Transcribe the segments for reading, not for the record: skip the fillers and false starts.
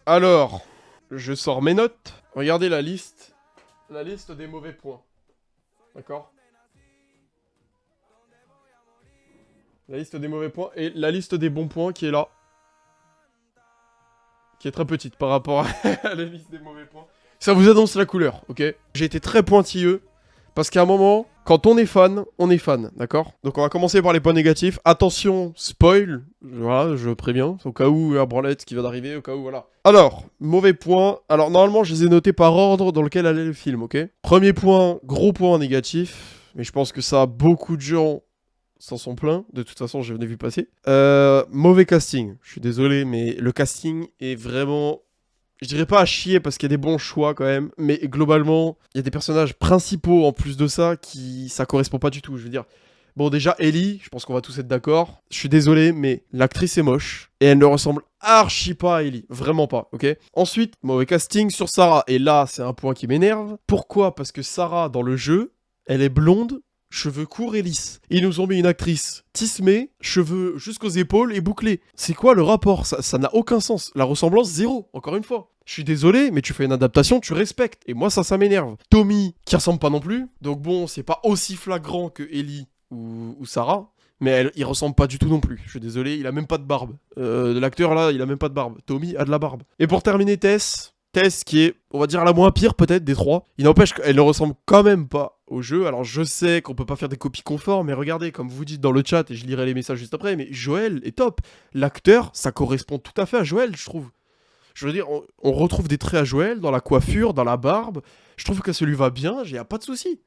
Alors, je sors mes notes. Regardez la liste. La liste des mauvais points. D'accord? La liste des mauvais points et la liste des bons points qui est là. Qui est très petite par rapport à la liste des mauvais points. Ça vous annonce la couleur, ok? J'ai été très pointilleux. Parce qu'à un moment, quand on est fan, d'accord? Donc on va commencer par les points négatifs. Attention, spoil, voilà, je préviens, au cas où il y a un branlette qui va d'arriver, au cas où, voilà. Alors, mauvais point. Alors normalement, je les ai notés par ordre dans lequel allait le film, ok? Premier point, gros point négatif. Mais je pense que ça, beaucoup de gens s'en sont plaints. De toute façon, je l'ai vu passer. Mauvais casting. Je suis désolé, mais le casting est vraiment... Je dirais pas à chier parce qu'il y a des bons choix quand même, mais globalement, il y a des personnages principaux en plus de ça qui ça correspond pas du tout. Je veux dire, bon déjà Ellie, je pense qu'on va tous être d'accord. Je suis désolé, mais l'actrice est moche et elle ne ressemble archi pas à Ellie, vraiment pas, ok. Ensuite, mauvais casting sur Sarah et là c'est un point qui m'énerve. Pourquoi? Parce que Sarah dans le jeu, elle est blonde. Cheveux courts et lisses. Ils nous ont mis une actrice tismée, cheveux jusqu'aux épaules et bouclés. C'est quoi le rapport? Ça n'a aucun sens. La ressemblance, zéro, encore une fois. Je suis désolé, mais tu fais une adaptation, tu respectes. Et moi, ça m'énerve. Tommy, qui ressemble pas non plus. Donc bon, c'est pas aussi flagrant que Ellie ou Sarah. Mais il ressemble pas du tout non plus. Je suis désolé, il a même pas de barbe. L'acteur là, il a même pas de barbe. Tommy a de la barbe. Et pour terminer, Tess qui est, on va dire, la moins pire peut-être des trois. Il n'empêche qu'elle ne ressemble quand même pas au jeu. Alors je sais qu'on peut pas faire des copies conformes, mais regardez, comme vous dites dans le chat, et je lirai les messages juste après, mais Joël est top. L'acteur, ça correspond tout à fait à Joël, je trouve. Je veux dire, on retrouve des traits à Joël dans la coiffure, dans la barbe. Je trouve que ça lui va bien, il n'y a pas de souci.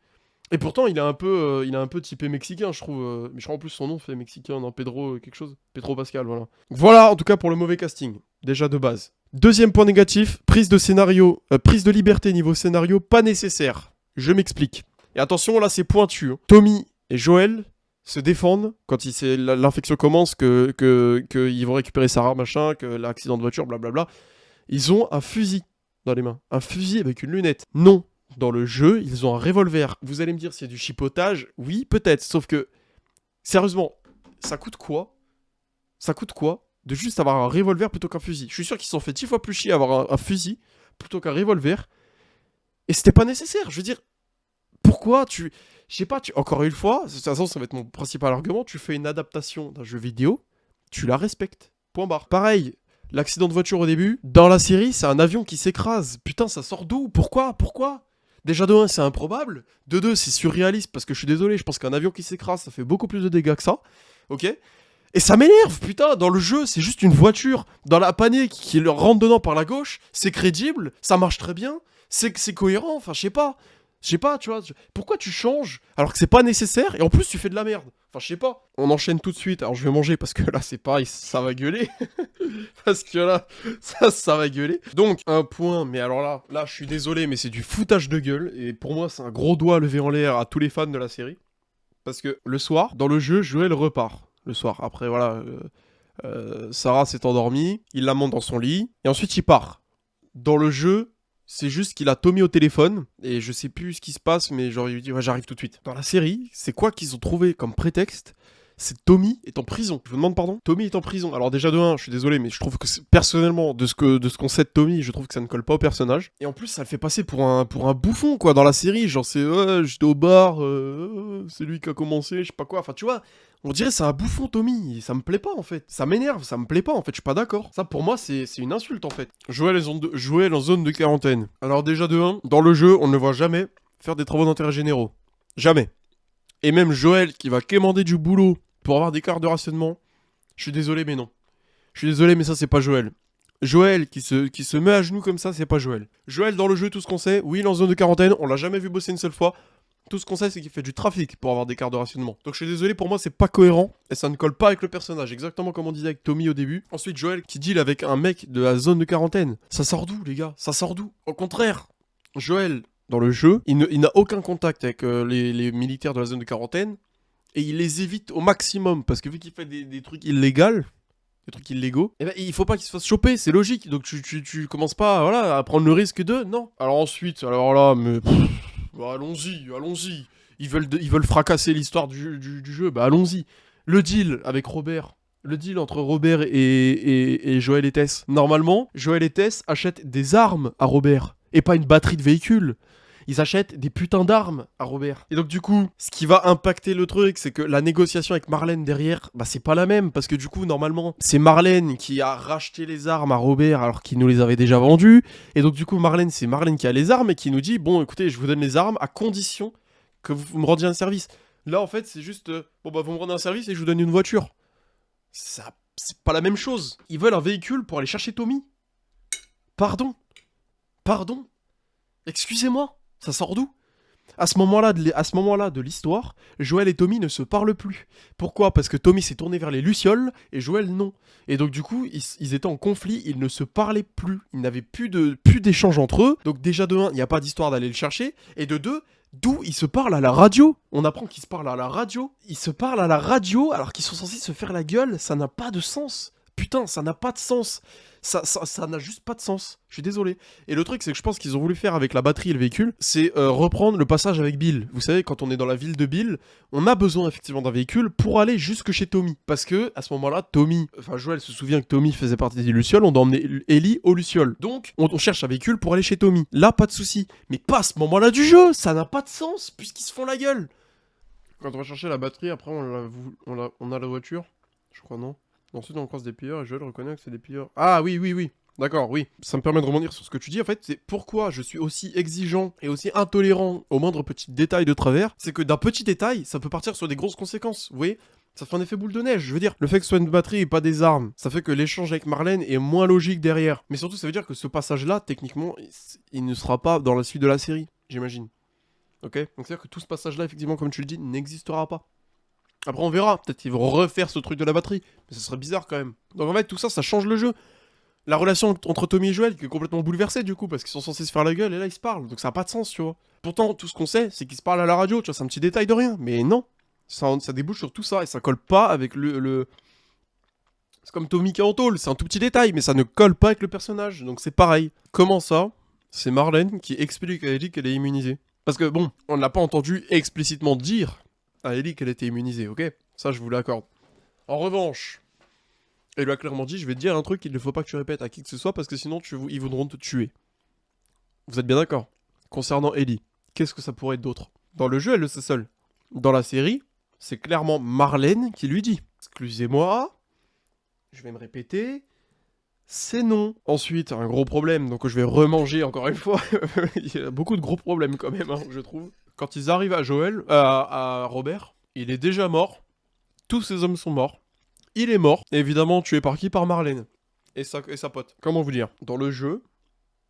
Et pourtant, il a un peu typé mexicain, je trouve. Mais je crois en plus son nom fait mexicain, non, Pedro quelque chose. Pedro Pascal, voilà. Voilà, en tout cas pour le mauvais casting, déjà de base. Deuxième point négatif, prise de scénario, prise de liberté niveau scénario, pas nécessaire. Je m'explique. Et attention, là c'est pointu. Hein. Tommy et Joël se défendent quand l'infection commence, qu'ils vont récupérer Sarah, machin, que l'accident de voiture, blablabla. Ils ont un fusil dans les mains. Un fusil avec une lunette. Non. Dans le jeu, ils ont un revolver. Vous allez me dire, c'est du chipotage? Oui, peut-être. Sauf que, sérieusement, ça coûte quoi? Ça coûte quoi de juste avoir un revolver plutôt qu'un fusil? Je suis sûr qu'ils se sont fait 10 fois plus chier à avoir un fusil plutôt qu'un revolver. Et c'était pas nécessaire. Je veux dire, pourquoi tu... Je sais pas, encore une fois, de toute façon, ça va être mon principal argument. Tu fais une adaptation d'un jeu vidéo, tu la respectes. Point barre. Pareil, l'accident de voiture au début, dans la série, c'est un avion qui s'écrase. Putain, ça sort d'où? Pourquoi? Déjà de 1, c'est improbable. De 2, c'est surréaliste parce que je suis désolé, je pense qu'un avion qui s'écrase, ça fait beaucoup plus de dégâts que ça. Ok? Et ça m'énerve, putain, dans le jeu, c'est juste une voiture. Dans la panique qui leur rentre dedans par la gauche, c'est crédible, ça marche très bien, c'est cohérent, enfin, je sais pas. Je sais pas, tu vois, pourquoi tu changes alors que c'est pas nécessaire et en plus tu fais de la merde? Enfin, je sais pas. On enchaîne tout de suite. Alors, je vais manger parce que là, c'est pareil, ça va gueuler. Parce que là, ça va gueuler. Donc, un point, mais alors là, je suis désolé, mais c'est du foutage de gueule. Et pour moi, c'est un gros doigt levé en l'air à tous les fans de la série. Parce que le soir, dans le jeu, Joël repart. Le soir. Après, voilà, Sarah s'est endormie. Il la monte dans son lit. Et ensuite, il part. Dans le jeu, c'est juste qu'il a Tommy au téléphone, et je sais plus ce qui se passe, mais genre il lui dit ouais, j'arrive tout de suite. Dans la série, c'est quoi qu'ils ont trouvé comme prétexte? C'est Tommy est en prison. Je vous demande pardon? Tommy est en prison. Alors déjà de 1, je suis désolé, mais je trouve que personnellement, de ce qu'on sait de Tommy, je trouve que ça ne colle pas au personnage. Et en plus, ça le fait passer pour un bouffon, quoi, dans la série. Genre c'est, j'étais au bar, c'est lui qui a commencé, je sais pas quoi. Enfin, tu vois, on dirait c'est un bouffon, Tommy. Ça me plaît pas, en fait. Ça m'énerve, ça me plaît pas, en fait. Je suis pas d'accord. Ça, pour moi, c'est une insulte, en fait. Joël en zone de quarantaine. Alors déjà de 1, dans le jeu, on ne le voit jamais faire des travaux d'intérêt généraux. Jamais. Et même Joël qui va quémander du boulot pour avoir des cartes de rationnement, je suis désolé, mais non. Je suis désolé, mais ça, c'est pas Joël. Joël qui se met à genoux comme ça, c'est pas Joël. Joël, dans le jeu, tout ce qu'on sait, oui, il est en zone de quarantaine, on l'a jamais vu bosser une seule fois. Tout ce qu'on sait, c'est qu'il fait du trafic pour avoir des cartes de rationnement. Donc je suis désolé, pour moi, c'est pas cohérent. Et ça ne colle pas avec le personnage, exactement comme on disait avec Tommy au début. Ensuite, Joël qui deal avec un mec de la zone de quarantaine. Ça sort d'où, les gars? Ça sort d'où? Au contraire, Joël, dans le jeu, il n'a aucun contact avec les militaires de la zone de quarantaine. Et il les évite au maximum. Parce que vu qu'il fait des trucs illégaux, des trucs illégaux, eh ben, il faut pas qu'il se fasse choper, c'est logique. Donc tu commences pas voilà, à prendre le risque de... Non. Alors ensuite, alors là, mais... Bah, allons-y. Ils veulent fracasser l'histoire du jeu, bah allons-y. Le deal avec Robert, Le deal entre Robert et Joël et Tess. Normalement, Joël et Tess achètent des armes à Robert, et pas une batterie de véhicules. Ils achètent des putains d'armes à Robert. Et donc du coup, ce qui va impacter le truc, c'est que la négociation avec Marlène derrière, bah c'est pas la même, parce que du coup, normalement, c'est Marlène qui a racheté les armes à Robert alors qu'il nous les avait déjà vendues. Et donc du coup, c'est Marlène qui a les armes et qui nous dit, bon écoutez, je vous donne les armes à condition que vous me rendiez un service. Là en fait, c'est juste, bon bah vous me rendez un service et je vous donne une voiture. Ça, c'est pas la même chose. Ils veulent un véhicule pour aller chercher Tommy. Pardon. Pardon. Excusez-moi. Ça sort d'où ? À ce moment-là de l'histoire, Joël et Tommy ne se parlent plus. Pourquoi ? Parce que Tommy s'est tourné vers les Lucioles et Joël non. Et donc du coup, ils étaient en conflit, ils ne se parlaient plus. Ils n'avaient plus d'échange entre eux. Donc déjà de 1, il n'y a pas d'histoire d'aller le chercher. Et de 2, d'où ils se parlent à la radio. On apprend qu'ils se parlent à la radio. Ils se parlent à la radio alors qu'ils sont censés se faire la gueule. Ça n'a pas de sens. Putain, ça n'a pas de sens. Ça n'a juste pas de sens. Je suis désolé. Et le truc, c'est que je pense qu'ils ont voulu faire avec la batterie et le véhicule, c'est reprendre le passage avec Bill. Vous savez, quand on est dans la ville de Bill, on a besoin effectivement d'un véhicule pour aller jusque chez Tommy. Parce que, à ce moment-là, Joël se souvient que Tommy faisait partie des Lucioles, on doit emmener Ellie aux Lucioles. Donc, on cherche un véhicule pour aller chez Tommy. Là, pas de souci. Mais pas à ce moment-là du jeu. Ça n'a pas de sens, puisqu'ils se font la gueule. Quand on va chercher la batterie, après, on a la voiture. Je crois, non. Ensuite, on croise des pilleurs et Joël reconnaît que c'est des pilleurs. Ah oui, oui, oui. D'accord, oui. Ça me permet de rebondir sur ce que tu dis. En fait, c'est pourquoi je suis aussi exigeant et aussi intolérant au moindre petit détail de travers. C'est que d'un petit détail, ça peut partir sur des grosses conséquences. Vous voyez ? Ça fait un effet boule de neige. Je veux dire, le fait que ce soit une batterie et pas des armes, ça fait que l'échange avec Marlène est moins logique derrière. Mais surtout, ça veut dire que ce passage-là, techniquement, il ne sera pas dans la suite de la série, j'imagine. Ok ? Donc c'est-à-dire que tout ce passage-là, effectivement, comme tu le dis, n'existera pas. Après, on verra. Peut-être qu'ils vont refaire ce truc de la batterie. Mais ça serait bizarre quand même. Donc en fait, tout ça, ça change le jeu. La relation entre Tommy et Joël qui est complètement bouleversée du coup, parce qu'ils sont censés se faire la gueule et là ils se parlent. Donc ça n'a pas de sens, tu vois. Pourtant, tout ce qu'on sait, c'est qu'ils se parlent à la radio, tu vois. C'est un petit détail de rien. Mais non. Ça débouche sur tout ça et ça colle pas avec le... C'est comme Tommy qui est en tôle. C'est un tout petit détail, mais ça ne colle pas avec le personnage. Donc c'est pareil. Comment ça ? C'est Marlène qui explique à Ellie qu'elle est immunisée. Parce que bon, on ne l'a pas entendu explicitement dire à Ellie qu'elle était immunisée, ok ? Ça, je vous l'accorde. En revanche, elle lui a clairement dit, je vais te dire un truc qu'il ne faut pas que tu répètes à qui que ce soit, parce que sinon, ils voudront te tuer. Vous êtes bien d'accord ? Concernant Ellie, qu'est-ce que ça pourrait être d'autre ? Dans le jeu, elle le sait seule. Dans la série, c'est clairement Marlène qui lui dit, excusez-moi, je vais me répéter, c'est non. Ensuite, un gros problème, donc je vais remanger encore une fois. Il y a beaucoup de gros problèmes quand même, hein, je trouve. Quand ils arrivent à Robert, il est déjà mort. Tous ses hommes sont morts. Il est mort. Évidemment, tué par qui ? Par Marlène. Et sa pote. Comment vous dire ? Dans le jeu,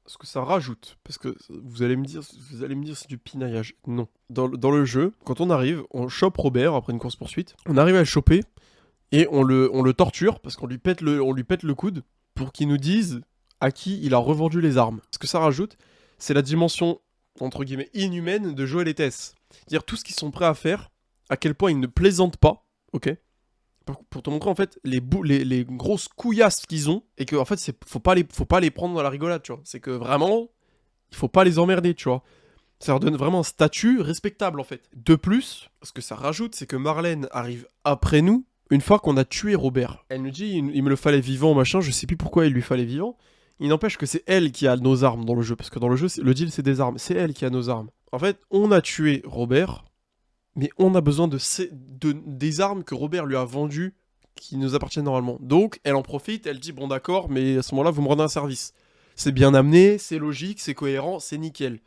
ce que ça rajoute, parce que vous allez me dire c'est du pinaillage. Non. Dans le jeu, quand on arrive, on chope Robert après une course-poursuite. On arrive à le choper et on le torture parce qu'on lui pète le coude pour qu'il nous dise à qui il a revendu les armes. Ce que ça rajoute, c'est la dimension entre guillemets inhumaine de Joël et Tess. C'est-à-dire tout ce qu'ils sont prêts à faire, à quel point ils ne plaisantent pas, ok ? Pour te montrer en fait les grosses couillasses qu'ils ont et que en fait faut pas les prendre dans la rigolade, tu vois. C'est que vraiment il faut pas les emmerder, tu vois. Ça leur donne vraiment un statut respectable en fait. De plus, ce que ça rajoute, c'est que Marlène arrive après nous une fois qu'on a tué Robert. Elle nous dit il me le fallait vivant machin, je sais plus pourquoi il lui fallait vivant. Il n'empêche que c'est elle qui a nos armes dans le jeu, parce que dans le jeu, le deal c'est des armes, c'est elle qui a nos armes. En fait, on a tué Robert, mais on a besoin des armes que Robert lui a vendues, qui nous appartiennent normalement. Donc, elle en profite, elle dit, bon d'accord, mais à ce moment-là, vous me rendez un service. C'est bien amené, c'est logique, c'est cohérent, c'est nickel.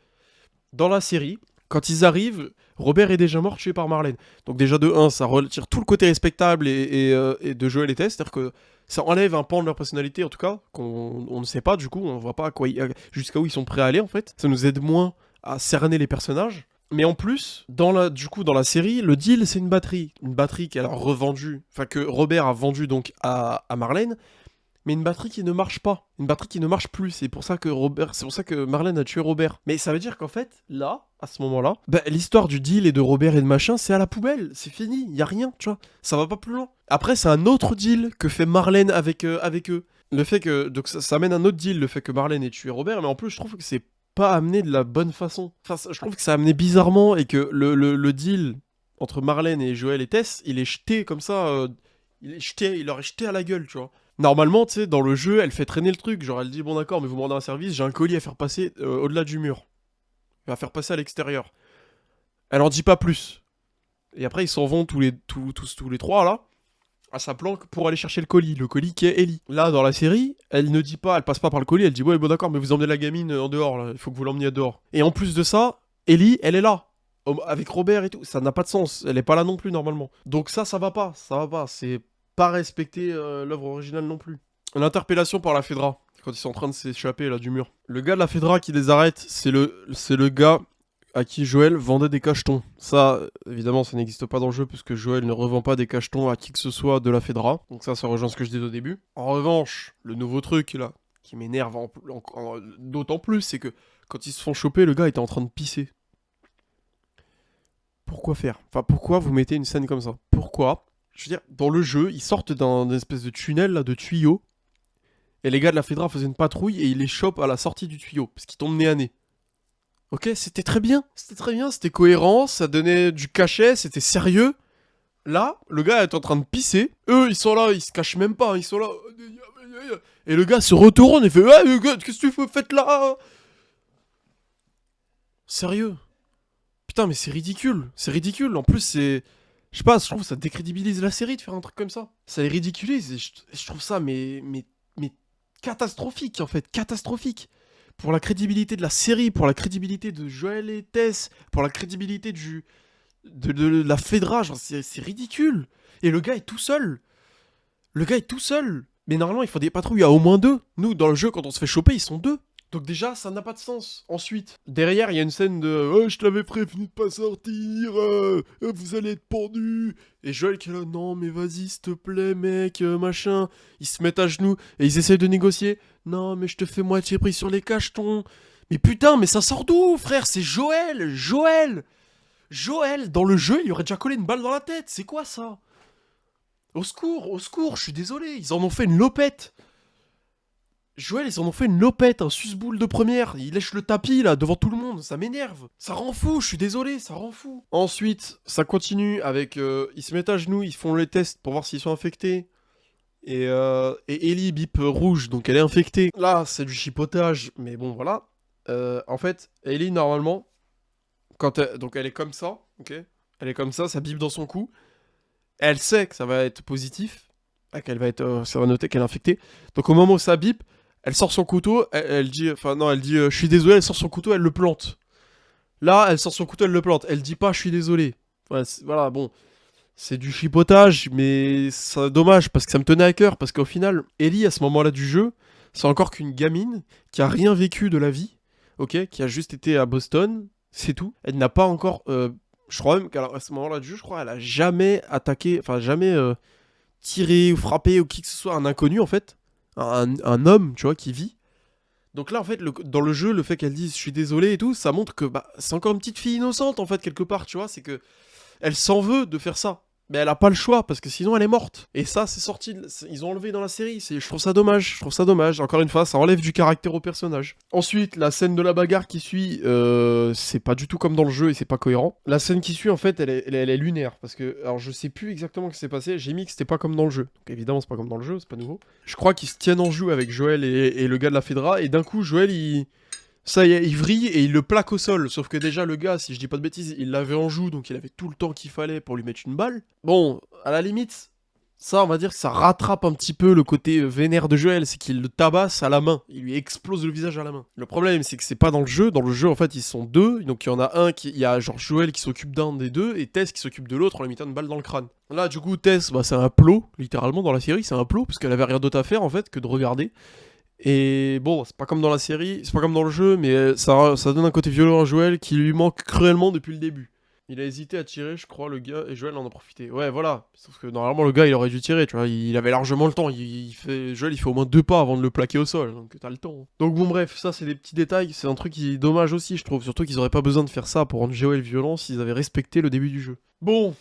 Dans la série, quand ils arrivent, Robert est déjà mort, tué par Marlène. Donc déjà de 1, ça retire tout le côté respectable et de Joël et Tess, c'est-à-dire que ça enlève un pan de leur personnalité, en tout cas, qu'on ne sait pas, du coup, on voit pas jusqu'à où ils sont prêts à aller, en fait. Ça nous aide moins à cerner les personnages. Mais en plus, dans la série, le deal, c'est une batterie. Une batterie qu'elle a revendue, enfin que Robert a vendue donc à Marlène, mais une batterie qui ne marche pas. Une batterie qui ne marche plus. C'est pour ça que Marlène a tué Robert. Mais ça veut dire qu'en fait, là, à ce moment-là, l'histoire du deal et de Robert et de machin, c'est à la poubelle. C'est fini. Il y a rien, tu vois. Ça va pas plus loin. Après, c'est un autre deal que fait Marlène avec eux. Le fait que... Donc ça amène un autre deal, le fait que Marlène ait tué Robert. Mais en plus, je trouve que c'est pas amené de la bonne façon. Enfin, je trouve que c'est amené bizarrement et que le deal entre Marlène et Joël et Tess, il est jeté comme ça... Il leur est jeté à la gueule, tu vois. Normalement, tu sais, dans le jeu, elle fait traîner le truc. Genre, elle dit, bon d'accord, mais vous me rendez un service, j'ai un colis à faire passer au-delà du mur. À faire passer à l'extérieur. Elle en dit pas plus. Et après, ils s'en vont tous les trois, là, à sa planque pour aller chercher le colis qui est Ellie. Là, dans la série, elle ne dit pas, elle passe pas par le colis, elle dit, ouais, bon d'accord, mais vous emmenez la gamine en dehors, là, il faut que vous l'emmeniez dehors. Et en plus de ça, Ellie, elle est là. Avec Robert et tout, ça n'a pas de sens. Elle est pas là non plus, normalement. Donc ça va pas, c'est pas respecter l'œuvre originale non plus. L'interpellation par la Fedra, quand ils sont en train de s'échapper là du mur. Le gars de la Fedra qui les arrête, c'est le gars à qui Joël vendait des cachetons. Ça, évidemment, ça n'existe pas dans le jeu, puisque Joël ne revend pas des cachetons à qui que ce soit de la Fedra. Donc ça rejoint ce que je disais au début. En revanche, le nouveau truc, là, qui m'énerve d'autant plus, c'est que quand ils se font choper, le gars était en train de pisser. Pourquoi faire? Enfin, pourquoi vous mettez une scène comme ça? Pourquoi? Je veux dire, dans le jeu, ils sortent d'un espèce de tunnel, là, de tuyaux, et les gars de la Fedra faisaient une patrouille, et ils les chopent à la sortie du tuyau, parce qu'ils tombent nez à nez. Ok, c'était très bien, c'était cohérent, ça donnait du cachet, c'était sérieux. Là, le gars est en train de pisser, eux ils sont là, ils se cachent même pas, ils sont là. Et le gars se retourne et fait, ah, qu'est-ce que tu fais là? Sérieux? Putain, mais c'est ridicule, en plus c'est... Je sais pas, je trouve que ça décrédibilise la série de faire un truc comme ça. Ça les ridiculise et je trouve ça mais catastrophique en fait, catastrophique. Pour la crédibilité de la série, pour la crédibilité de Joël et Tess, pour la crédibilité de la Fedra, genre c'est ridicule. Et le gars est tout seul. Mais normalement, il faut des patrouilles à au moins deux. Nous, dans le jeu, quand on se fait choper, ils sont deux. Donc déjà, ça n'a pas de sens. Ensuite, derrière, il y a une scène de « Oh, je t'avais prévenu de pas sortir, vous allez être pendu !» Et Joël qui est là « Non, mais vas-y, s'il te plaît, mec, machin. » Ils se mettent à genoux et ils essayent de négocier. « Non, mais je te fais moitié pris sur les cachetons. » Mais putain, mais ça sort d'où, frère? C'est Joël, dans le jeu, il lui aurait déjà collé une balle dans la tête. C'est quoi ça? Au secours, je suis désolé. Ils en ont fait une lopette. Joël, ils en ont fait une lopette, un susboule de première. Il lèche le tapis, là, devant tout le monde. Ça m'énerve. Ça rend fou, je suis désolé, ça rend fou. Ensuite, ça continue avec... ils se mettent à genoux, ils font les tests pour voir s'ils sont infectés. Et Ellie bip rouge, donc elle est infectée. Là, c'est du chipotage, mais bon, voilà. En fait, Ellie, normalement, donc elle est comme ça, ok? Elle est comme ça bip dans son cou. Elle sait que ça va être positif. Qu'elle va être... ça va noter qu'elle est infectée. Donc au moment où ça bip, elle sort son couteau, elle dit... Enfin non, elle dit je suis désolé, elle sort son couteau, elle le plante. Là, elle sort son couteau, elle le plante. Elle dit pas je suis désolé. Voilà, bon. C'est du chipotage, mais c'est dommage parce que ça me tenait à cœur. Parce qu'au final, Ellie, à ce moment-là du jeu, c'est encore qu'une gamine qui a rien vécu de la vie, ok? Qui a juste été à Boston, c'est tout. Elle n'a pas encore... je crois même qu'à ce moment-là du jeu, je crois, elle a jamais attaqué... Enfin, jamais tiré ou frappé ou qui que ce soit un inconnu, en fait. Un homme, tu vois, qui vit. Donc là, en fait, dans le jeu, le fait qu'elle dise « je suis désolé » et tout, ça montre que bah, c'est encore une petite fille innocente, en fait, quelque part, tu vois. C'est que elle s'en veut de faire ça. Mais elle a pas le choix, parce que sinon elle est morte. Et ça, c'est sorti, ils ont enlevé dans la série. Je trouve ça dommage, Encore une fois, ça enlève du caractère au personnage. Ensuite, la scène de la bagarre qui suit, c'est pas du tout comme dans le jeu et c'est pas cohérent. La scène qui suit, en fait, elle est lunaire. Parce que, alors je sais plus exactement ce qui s'est passé, j'ai mis que c'était pas comme dans le jeu. Donc évidemment, c'est pas comme dans le jeu, c'est pas nouveau. Je crois qu'ils se tiennent en joue avec Joël et le gars de la Fedra, et d'un coup, Joël, ça y est, il vrille et il le plaque au sol. Sauf que déjà, le gars, si je dis pas de bêtises, il l'avait en joue, donc il avait tout le temps qu'il fallait pour lui mettre une balle. Bon, à la limite, ça, on va dire que ça rattrape un petit peu le côté vénère de Joël, c'est qu'il le tabasse à la main. Il lui explose le visage à la main. Le problème, c'est que c'est pas dans le jeu. Dans le jeu, en fait, ils sont deux. Donc il y en a un il y a genre Joël qui s'occupe d'un des deux et Tess qui s'occupe de l'autre en lui mettant une balle dans le crâne. Là, du coup, Tess, bah, c'est un plot, littéralement, dans la série, c'est un plot, parce qu'elle avait rien d'autre à faire, en fait, que de regarder. Et bon, c'est pas comme dans la série, c'est pas comme dans le jeu, mais ça donne un côté violent à Joël qui lui manque cruellement depuis le début. Il a hésité à tirer, je crois, le gars, et Joël en a profité. Ouais, voilà. Sauf que normalement, le gars, il aurait dû tirer, tu vois. Il avait largement le temps. Joël, il fait au moins 2 pas avant de le plaquer au sol, donc t'as le temps. Donc bon, bref, ça, c'est des petits détails. C'est un truc qui est dommage aussi, je trouve. Surtout qu'ils auraient pas besoin de faire ça pour rendre Joël violent s'ils avaient respecté le début du jeu. Bon.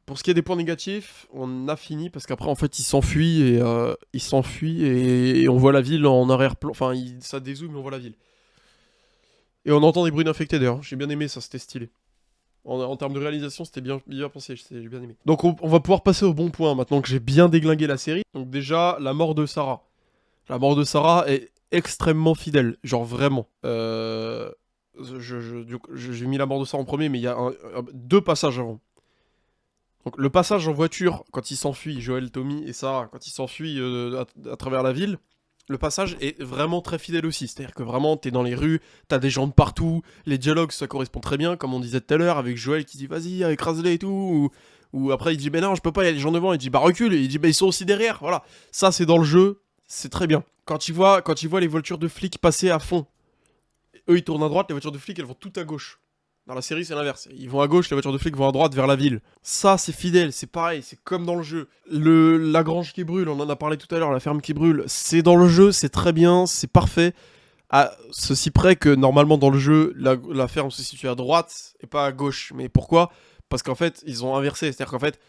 Pour ce qui est des points négatifs, on a fini parce qu'après en fait il s'enfuit et on voit la ville en arrière-plan. Enfin, ça dézoome et on voit la ville. Et on entend des bruits d'infectés d'ailleurs. J'ai bien aimé ça, c'était stylé. En termes de réalisation, c'était bien pensé, j'ai bien aimé. Donc on va pouvoir passer au bon point maintenant que j'ai bien déglingué la série. Donc déjà, la mort de Sarah. La mort de Sarah est extrêmement fidèle, genre vraiment. J'ai mis la mort de Sarah en premier, mais il y a deux passages avant. Donc le passage en voiture, quand il s'enfuit, Joel, Tommy et Sarah, quand ils s'enfuient à travers la ville, le passage est vraiment très fidèle aussi. C'est-à-dire que vraiment, t'es dans les rues, t'as des gens de partout, les dialogues, ça correspond très bien, comme on disait tout à l'heure, avec Joel qui dit vas-y, écrase-les et tout, ou après il dit mais non, je peux pas, il y a des gens devant, il dit bah recule, et il dit bah ils sont aussi derrière, voilà. Ça c'est dans le jeu, c'est très bien. Quand il voit les voitures de flics passer à fond, eux ils tournent à droite, les voitures de flics elles vont tout à gauche. Dans la série, c'est l'inverse. Ils vont à gauche, les voitures de flics vont à droite vers la ville. Ça, c'est fidèle, c'est pareil, c'est comme dans le jeu. La grange qui brûle, on en a parlé tout à l'heure, la ferme qui brûle, c'est dans le jeu, c'est très bien, c'est parfait. À ceci près que normalement dans le jeu, la ferme se situe à droite et pas à gauche. Mais pourquoi ? Parce qu'en fait, ils ont inversé. C'est-à-dire qu'en fait,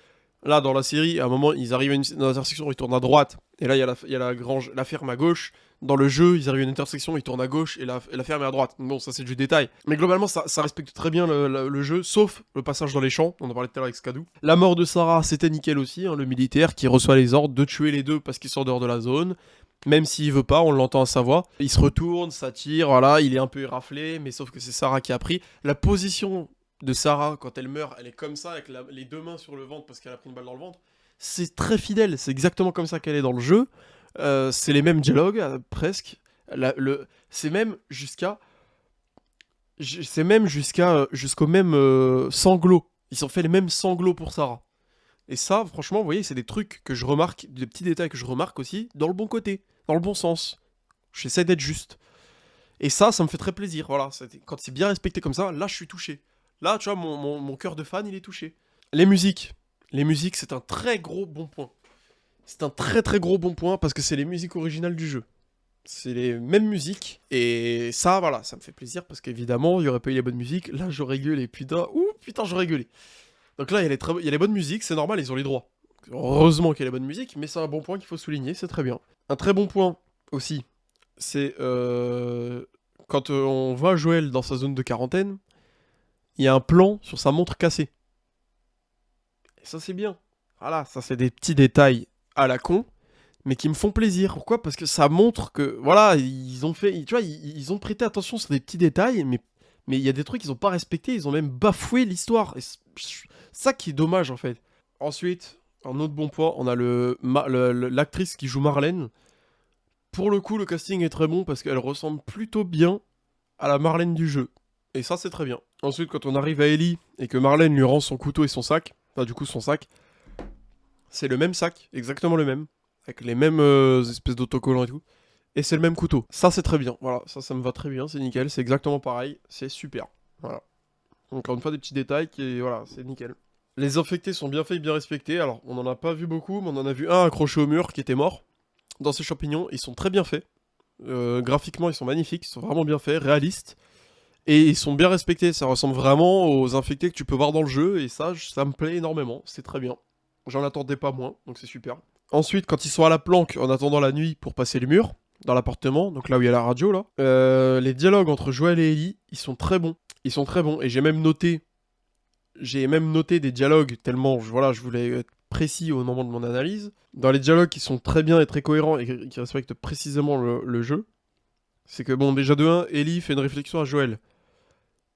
là, dans la série, à un moment, ils arrivent à une intersection, ils tournent à droite. Et là, il y a la grange, la ferme à gauche. Dans le jeu, ils arrivent à une intersection, ils tournent à gauche et la ferme est à droite. Bon, ça, c'est du détail. Mais globalement, ça respecte très bien le jeu, sauf le passage dans les champs. On en parlait tout à l'heure avec Skadou. La mort de Sarah, c'était nickel aussi. Hein, le militaire qui reçoit les ordres de tuer les deux parce qu'ils sont dehors de la zone. Même s'il veut pas, on l'entend à sa voix. Il se retourne, ça tire, voilà, il est un peu éraflé, mais sauf que c'est Sarah qui a pris. La position de Sarah, quand elle meurt, elle est comme ça, avec les deux mains sur le ventre parce qu'elle a pris une balle dans le ventre. C'est très fidèle, c'est exactement comme ça qu'elle est dans le jeu. C'est les mêmes dialogues, presque. C'est même jusqu'à... jusqu'au même sanglot. Ils ont fait les mêmes sanglots pour Sarah. Et ça, franchement, vous voyez, c'est des trucs que je remarque, des petits détails que je remarque aussi, dans le bon côté, dans le bon sens. J'essaie d'être juste. Et ça me fait très plaisir, voilà. Quand c'est bien respecté comme ça, là, je suis touché. Là, tu vois, mon cœur de fan, il est touché. Les musiques. Les musiques, c'est un très gros bon point. C'est un très très gros bon point parce que c'est les musiques originales du jeu. C'est les mêmes musiques. Et ça, voilà, ça me fait plaisir parce qu'évidemment, il n'y aurait pas eu les bonnes musiques. Là, j'aurais gueulé, putain. Ouh, putain, j'aurais gueulé. Donc là, il y a les bonnes musiques, c'est normal, ils ont les droits. Heureusement qu'il y a les bonnes musiques, mais c'est un bon point qu'il faut souligner, c'est très bien. Un très bon point aussi, c'est quand on voit Joël dans sa zone de quarantaine, il y a un plan sur sa montre cassée. Et ça, c'est bien. Voilà, ça, c'est des petits détails à la con, mais qui me font plaisir. Pourquoi ? Parce que ça montre que, voilà, ils ont fait, tu vois, ils ont prêté attention sur des petits détails, mais il y a des trucs qu'ils ont pas respectés, ils ont même bafoué l'histoire. Et ça qui est dommage, en fait. Ensuite, un autre bon point, on a l'actrice qui joue Marlène. Pour le coup, le casting est très bon parce qu'elle ressemble plutôt bien à la Marlène du jeu. Et ça, c'est très bien. Ensuite, quand on arrive à Ellie et que Marlène lui rend son couteau et son sac, enfin, du coup, son sac, c'est le même sac, exactement le même, avec les mêmes espèces d'autocollants et tout. Et c'est le même couteau. Ça, c'est très bien. Voilà, ça me va très bien, c'est nickel, c'est exactement pareil, c'est super. Voilà. Encore une fois, des petits détails qui, voilà, c'est nickel. Les infectés sont bien faits et bien respectés. Alors, on n'en a pas vu beaucoup, mais on en a vu un accroché au mur qui était mort. Dans ces champignons, ils sont très bien faits. Graphiquement, ils sont magnifiques, ils sont vraiment bien faits, réalistes. Et ils sont bien respectés, ça ressemble vraiment aux infectés que tu peux voir dans le jeu. Et ça me plaît énormément, c'est très bien. J'en attendais pas moins, donc c'est super. Ensuite, quand ils sont à la planque, en attendant la nuit pour passer le mur, dans l'appartement, donc là où il y a la radio, là, les dialogues entre Joël et Ellie, ils sont très bons. Ils sont très bons, et j'ai même noté des dialogues tellement, voilà, je voulais être précis au moment de mon analyse. Dans les dialogues qui sont très bien et très cohérents et qui respectent précisément le jeu, c'est que, bon, déjà de 1, Ellie fait une réflexion à Joël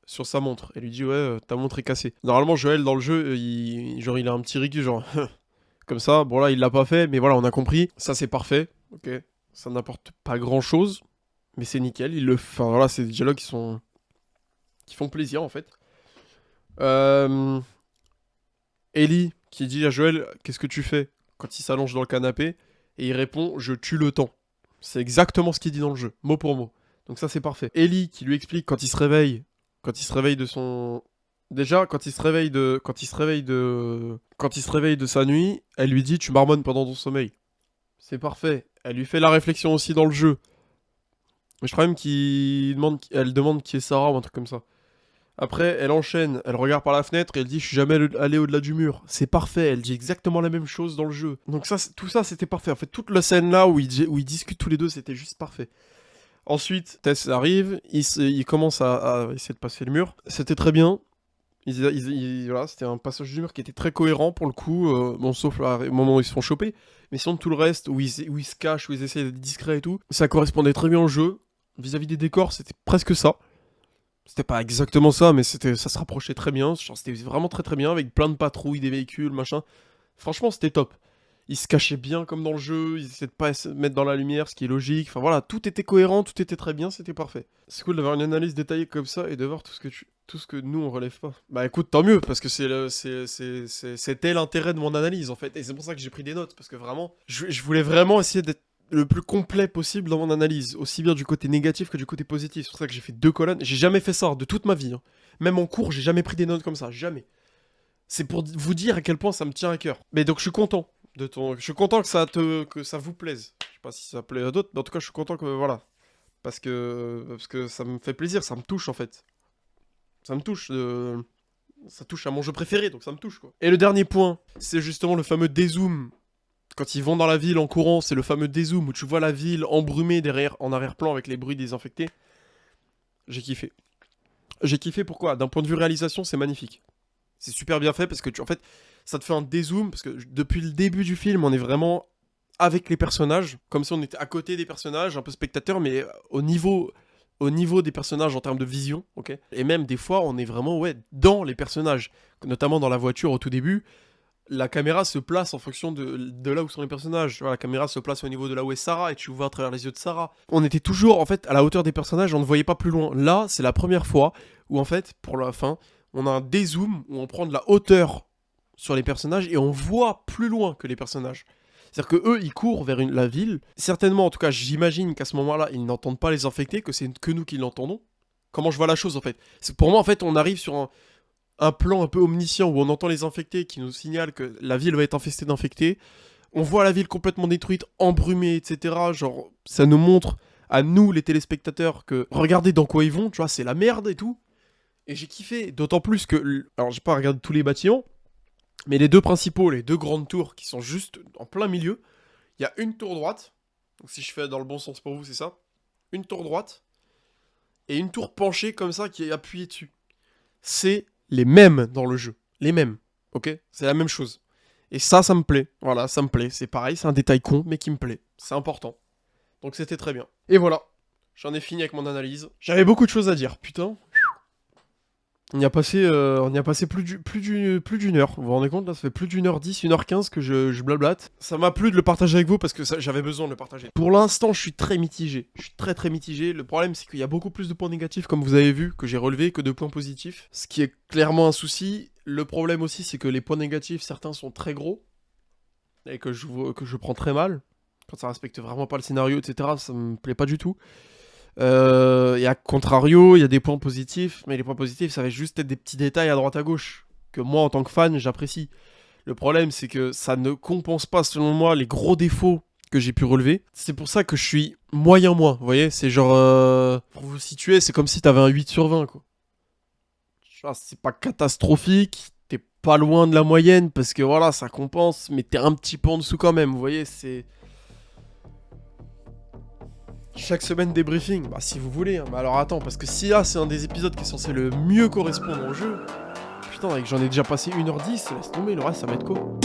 sur sa montre. Elle lui dit, ouais, ta montre est cassée. Normalement, Joël, dans le jeu, il a un petit ricu, genre, comme ça. Bon, là, il l'a pas fait, mais voilà, on a compris. Ça, c'est parfait, ok. Ça n'apporte pas grand-chose, mais c'est nickel. Enfin, voilà, c'est des dialogues qui font plaisir, en fait. Ellie qui dit à Joël, qu'est-ce que tu fais quand il s'allonge dans le canapé, et il répond, je tue le temps. C'est exactement ce qu'il dit dans le jeu, mot pour mot. Donc ça, c'est parfait. Ellie qui lui explique quand il se réveille de son... Déjà, quand il se réveille de sa nuit, elle lui dit, tu marmonnes pendant ton sommeil. C'est parfait. Elle lui fait la réflexion aussi dans le jeu. Je crois même elle demande qui est Sarah ou un truc comme ça. Après, elle enchaîne, elle regarde par la fenêtre et elle dit, je suis jamais allé au-delà du mur. C'est parfait, elle dit exactement la même chose dans le jeu. Donc ça, tout ça, c'était parfait. En fait, toute la scène là où ils discutent tous les deux, c'était juste parfait. Ensuite, Tess arrive, il commence à essayer de passer le mur. C'était très bien. Voilà, c'était un passage d'humeur qui était très cohérent pour le coup, bon, sauf au moment où ils se font choper. Mais sinon, tout le reste, où ils se cachent, où ils essaient d'être discrets et tout, ça correspondait très bien au jeu. Vis-à-vis des décors, c'était presque ça. C'était pas exactement ça, mais ça se rapprochait très bien. Genre, c'était vraiment très très bien, avec plein de patrouilles, des véhicules, machin. Franchement, c'était top. Ils se cachaient bien comme dans le jeu, ils essaient de pas se mettre dans la lumière, ce qui est logique. Enfin voilà, tout était cohérent, tout était très bien, c'était parfait. C'est cool d'avoir une analyse détaillée comme ça et de voir tout ce que nous on relève pas. Bah écoute, tant mieux, parce que c'était l'intérêt de mon analyse en fait. Et c'est pour ça que j'ai pris des notes, parce que vraiment, je voulais vraiment essayer d'être le plus complet possible dans mon analyse, aussi bien du côté négatif que du côté positif. C'est pour ça que j'ai fait 2 colonnes. J'ai jamais fait ça de toute ma vie, hein. Même en cours, j'ai jamais pris des notes comme ça, jamais. C'est pour vous dire à quel point ça me tient à cœur. Mais donc je suis content je suis content que ça vous plaise. Je sais pas si ça plaît à d'autres, mais en tout cas je suis content que voilà, parce que ça me fait plaisir, ça me touche en fait. Ça me touche. Ça touche à mon jeu préféré, donc ça me touche quoi. Et le dernier point, c'est justement le fameux dézoom. Quand ils vont dans la ville en courant, c'est le fameux dézoom où tu vois la ville embrumée derrière, en arrière-plan avec les bruits désinfectés. J'ai kiffé. J'ai kiffé pourquoi? D'un point de vue réalisation, c'est magnifique. C'est super bien fait parce que en fait, ça te fait un dézoom parce que depuis le début du film, on est vraiment avec les personnages, comme si on était à côté des personnages, un peu spectateur, mais au niveau des personnages en termes de vision, ok. Et même des fois, on est vraiment dans les personnages, notamment dans la voiture au tout début. La caméra se place en fonction de là où sont les personnages. Voilà, la caméra se place au niveau de là où est Sarah et tu vois à travers les yeux de Sarah. On était toujours en fait à la hauteur des personnages, on ne voyait pas plus loin. Là, c'est la première fois où en fait, pour la fin, on a un dézoom où on prend de la hauteur sur les personnages et on voit plus loin que les personnages. C'est-à-dire que eux, ils courent vers la ville. Certainement, en tout cas, j'imagine qu'à ce moment-là, ils n'entendent pas les infectés, que c'est que nous qui l'entendons. Comment je vois la chose en fait? Pour moi, en fait, on arrive sur un plan un peu omniscient où on entend les infectés qui nous signalent que la ville va être infestée d'infectés. On voit la ville complètement détruite, embrumée, etc. Genre, ça nous montre à nous, les téléspectateurs, que regardez dans quoi ils vont, tu vois, c'est la merde et tout. Et j'ai kiffé, d'autant plus que... Alors, j'ai pas regardé tous les bâtiments, mais les 2 principaux, les 2 grandes tours qui sont juste en plein milieu, il y a une tour droite, donc si je fais dans le bon sens pour vous, c'est ça. Une tour droite, et une tour penchée comme ça qui est appuyée dessus. C'est les mêmes dans le jeu. Les mêmes. Ok? C'est la même chose. Et ça me plaît. Voilà, ça me plaît. C'est pareil, c'est un détail con, mais qui me plaît. C'est important. Donc c'était très bien. Et voilà. J'en ai fini avec mon analyse. J'avais beaucoup de choses à dire. Putain. On y a passé plus d'une heure. Vous vous rendez compte là? Ça fait plus d'1h10, 1h15 que je blablate. Ça m'a plu de le partager avec vous parce que j'avais besoin de le partager. Pour l'instant, je suis très mitigé. Je suis très très mitigé. Le problème, c'est qu'il y a beaucoup plus de points négatifs, comme vous avez vu, que j'ai relevés, que de points positifs. Ce qui est clairement un souci. Le problème aussi, c'est que les points négatifs, certains sont très gros. Et que je prends très mal. Quand ça respecte vraiment pas le scénario, etc., ça me plaît pas du tout. Et à contrario, il y a des points positifs, mais les points positifs, ça va juste être des petits détails à droite à gauche, que moi, en tant que fan, j'apprécie. Le problème, c'est que ça ne compense pas, selon moi, les gros défauts que j'ai pu relever. C'est pour ça que je suis moyen moins, vous voyez. C'est genre, pour vous situer, c'est comme si t'avais un 8 sur 20, quoi. C'est pas catastrophique, t'es pas loin de la moyenne, parce que voilà, ça compense, mais t'es un petit peu en dessous quand même, vous voyez, c'est... Chaque semaine des briefings, bah si vous voulez, hein. Bah alors attends, parce que si là c'est un des épisodes qui est censé le mieux correspondre au jeu, putain, j'en ai déjà passé 1h10, laisse tomber, le reste ça va être quoi?